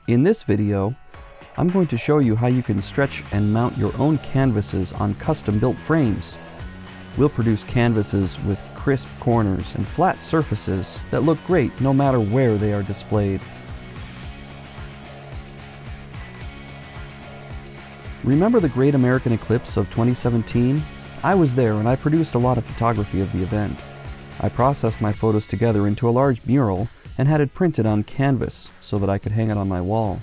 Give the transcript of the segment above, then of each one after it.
In this video, I'm going to show you how you can stretch and mount your own canvases on custom-built frames. We'll produce canvases with crisp corners and flat surfaces that look great no matter where they are displayed. Remember the Great American Eclipse of 2017? I was there and I produced a lot of photography of the event. I processed my photos together into a large mural and had it printed on canvas so that I could hang it on my wall.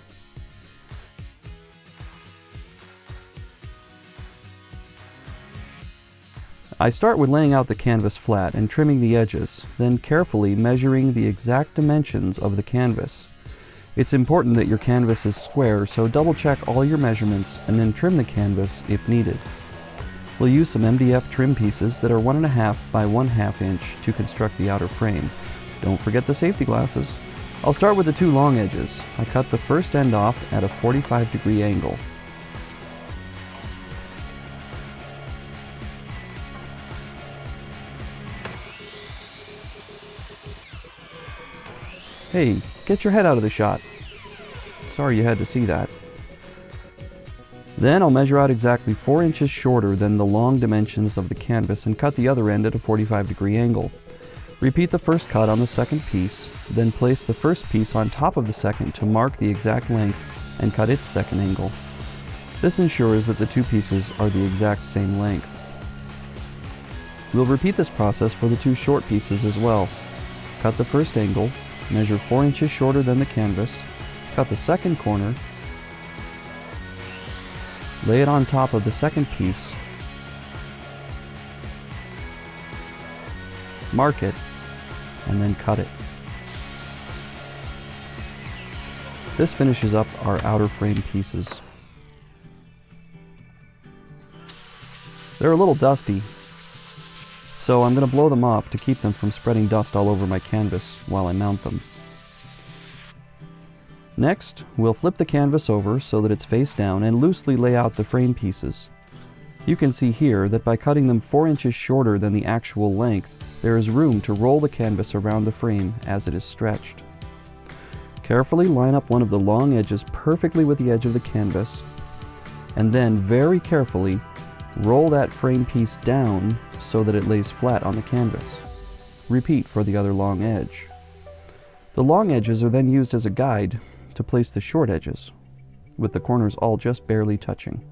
I start with laying out the canvas flat and trimming the edges, then carefully measuring the exact dimensions of the canvas. It's important that your canvas is square, so double check all your measurements and then trim the canvas if needed. We'll use some MDF trim pieces that are 1.5 by 1/2 inch to construct the outer frame. Don't forget the safety glasses. I'll start with the two long edges. I cut the first end off at a 45-degree angle. Hey, get your head out of the shot. Sorry you had to see that. Then I'll measure out exactly 4 inches shorter than the long dimensions of the canvas and cut the other end at a 45-degree angle. Repeat the first cut on the second piece, then place the first piece on top of the second to mark the exact length and cut its second angle. This ensures that the two pieces are the exact same length. We'll repeat this process for the two short pieces as well. Cut the first angle, measure 4 inches shorter than the canvas, cut the second corner, lay it on top of the second piece, mark it, and then cut it. This finishes up our outer frame pieces. They're a little dusty, so I'm going to blow them off to keep them from spreading dust all over my canvas while I mount them. Next, we'll flip the canvas over so that it's face down and loosely lay out the frame pieces. You can see here that by cutting them 4 inches shorter than the actual length, there is room to roll the canvas around the frame as it is stretched. Carefully line up one of the long edges perfectly with the edge of the canvas, and then very carefully roll that frame piece down so that it lays flat on the canvas. Repeat for the other long edge. The long edges are then used as a guide to place the short edges, with the corners all just barely touching.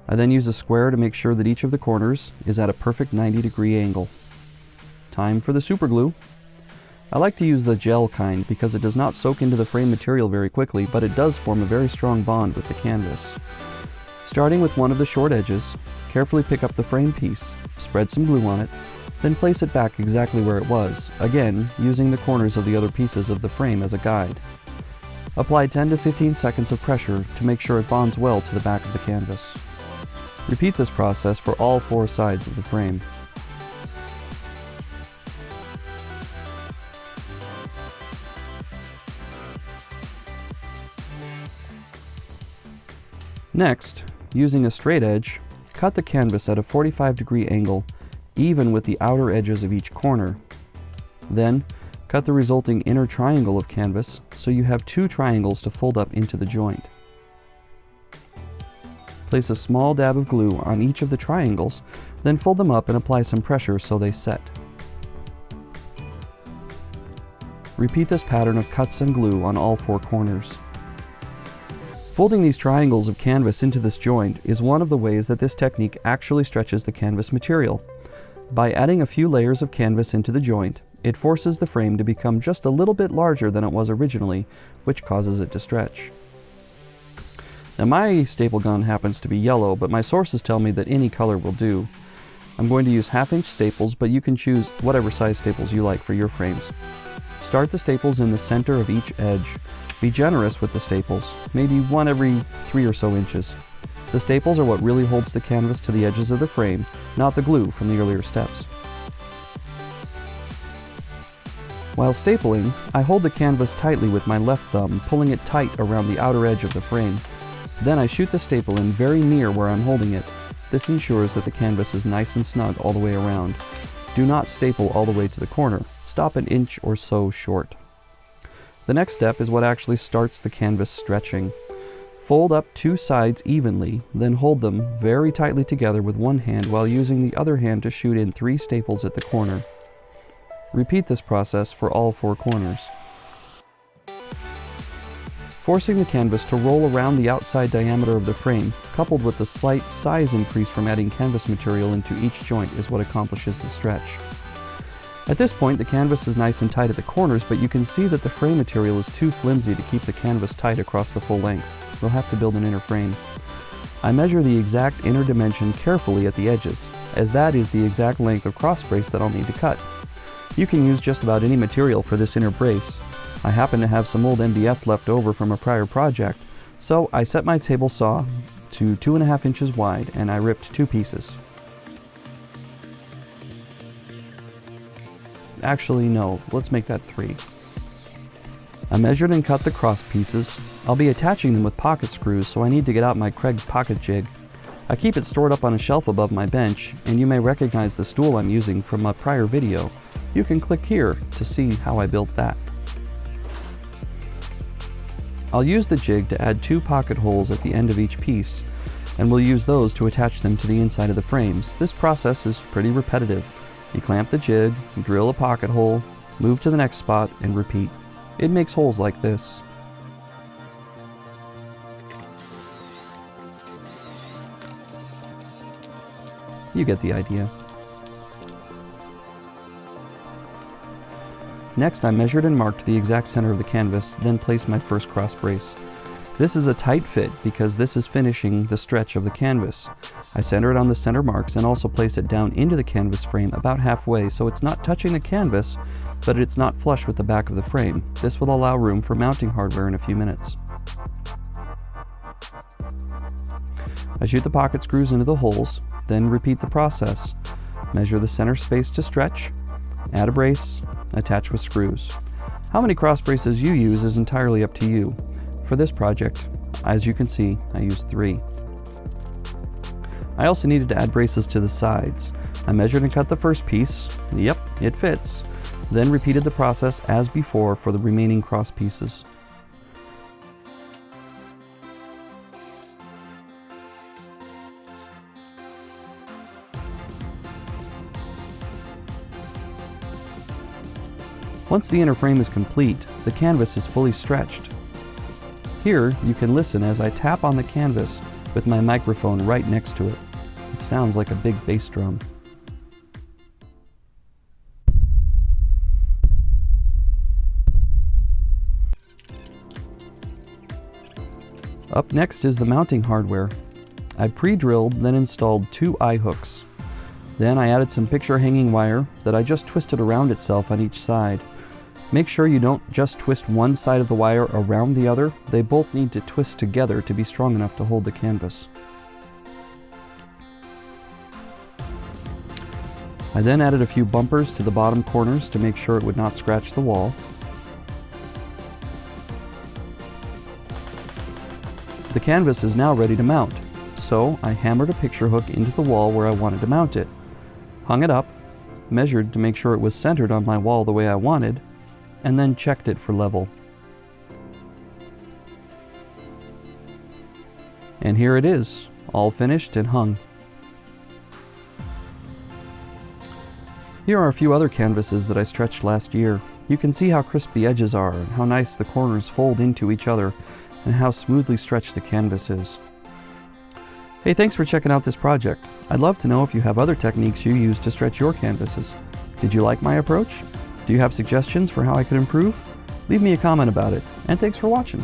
I then use a square to make sure that each of the corners is at a perfect 90-degree angle. Time for the super glue. I like to use the gel kind because it does not soak into the frame material very quickly, but it does form a very strong bond with the canvas. Starting with one of the short edges, carefully pick up the frame piece, spread some glue on it, then place it back exactly where it was, again using the corners of the other pieces of the frame as a guide. Apply 10 to 15 seconds of pressure to make sure it bonds well to the back of the canvas. Repeat this process for all 4 sides of the frame. Next, using a straight edge, cut the canvas at a 45-degree angle, even with the outer edges of each corner. Then, cut the resulting inner triangle of canvas so you have 2 triangles to fold up into the joint. Place a small dab of glue on each of the triangles, then fold them up and apply some pressure so they set. Repeat this pattern of cuts and glue on all 4 corners. Folding these triangles of canvas into this joint is one of the ways that this technique actually stretches the canvas material. By adding a few layers of canvas into the joint, it forces the frame to become just a little bit larger than it was originally, which causes it to stretch. Now my staple gun happens to be yellow, but my sources tell me that any color will do. I'm going to use 1/2-inch staples, but you can choose whatever size staples you like for your frames. Start the staples in the center of each edge. Be generous with the staples, maybe one every 3 or so inches. The staples are what really holds the canvas to the edges of the frame, not the glue from the earlier steps. While stapling, I hold the canvas tightly with my left thumb, pulling it tight around the outer edge of the frame. Then I shoot the staple in very near where I'm holding it. This ensures that the canvas is nice and snug all the way around. Do not staple all the way to the corner. Stop an inch or so short. The next step is what actually starts the canvas stretching. Fold up two sides evenly, then hold them very tightly together with one hand while using the other hand to shoot in 3 staples at the corner. Repeat this process for all 4 corners. Forcing the canvas to roll around the outside diameter of the frame, coupled with the slight size increase from adding canvas material into each joint, is what accomplishes the stretch. At this point, the canvas is nice and tight at the corners, but you can see that the frame material is too flimsy to keep the canvas tight across the full length. We'll have to build an inner frame. I measure the exact inner dimension carefully at the edges, as that is the exact length of cross brace that I'll need to cut. You can use just about any material for this inner brace. I happen to have some old MDF left over from a prior project, so I set my table saw to 2.5 inches wide and I ripped 2 pieces. Actually, no, let's make that 3. I measured and cut the cross pieces. I'll be attaching them with pocket screws, so I need to get out my Kreg pocket jig. I keep it stored up on a shelf above my bench, and you may recognize the stool I'm using from a prior video. You can click here to see how I built that. I'll use the jig to add 2 pocket holes at the end of each piece, and we'll use those to attach them to the inside of the frames. This process is pretty repetitive. You clamp the jig, drill a pocket hole, move to the next spot, and repeat. It makes holes like this. You get the idea. Next, I measured and marked the exact center of the canvas, then placed my first cross brace. This is a tight fit because this is finishing the stretch of the canvas. I center it on the center marks and also place it down into the canvas frame about halfway so it's not touching the canvas, but it's not flush with the back of the frame. This will allow room for mounting hardware in a few minutes. I shoot the pocket screws into the holes, then repeat the process. Measure the center space to stretch, add a brace, attach with screws. How many cross braces you use is entirely up to you. For this project, as you can see, I used 3. I also needed to add braces to the sides. I measured and cut the first piece. Yep, it fits. Then repeated the process as before for the remaining cross pieces. Once the inner frame is complete, the canvas is fully stretched. Here, you can listen as I tap on the canvas with my microphone right next to it. It sounds like a big bass drum. Up next is the mounting hardware. I pre-drilled, then installed 2 eye hooks. Then I added some picture hanging wire that I just twisted around itself on each side. Make sure you don't just twist one side of the wire around the other. They both need to twist together to be strong enough to hold the canvas. I then added a few bumpers to the bottom corners to make sure it would not scratch the wall. The canvas is now ready to mount, so I hammered a picture hook into the wall where I wanted to mount it, hung it up, measured to make sure it was centered on my wall the way I wanted, and then checked it for level. And here it is, all finished and hung. Here are a few other canvases that I stretched last year. You can see how crisp the edges are, and how nice the corners fold into each other, and how smoothly stretched the canvas is. Hey, thanks for checking out this project. I'd love to know if you have other techniques you use to stretch your canvases. Did you like my approach? Do you have suggestions for how I could improve? Leave me a comment about it, and thanks for watching.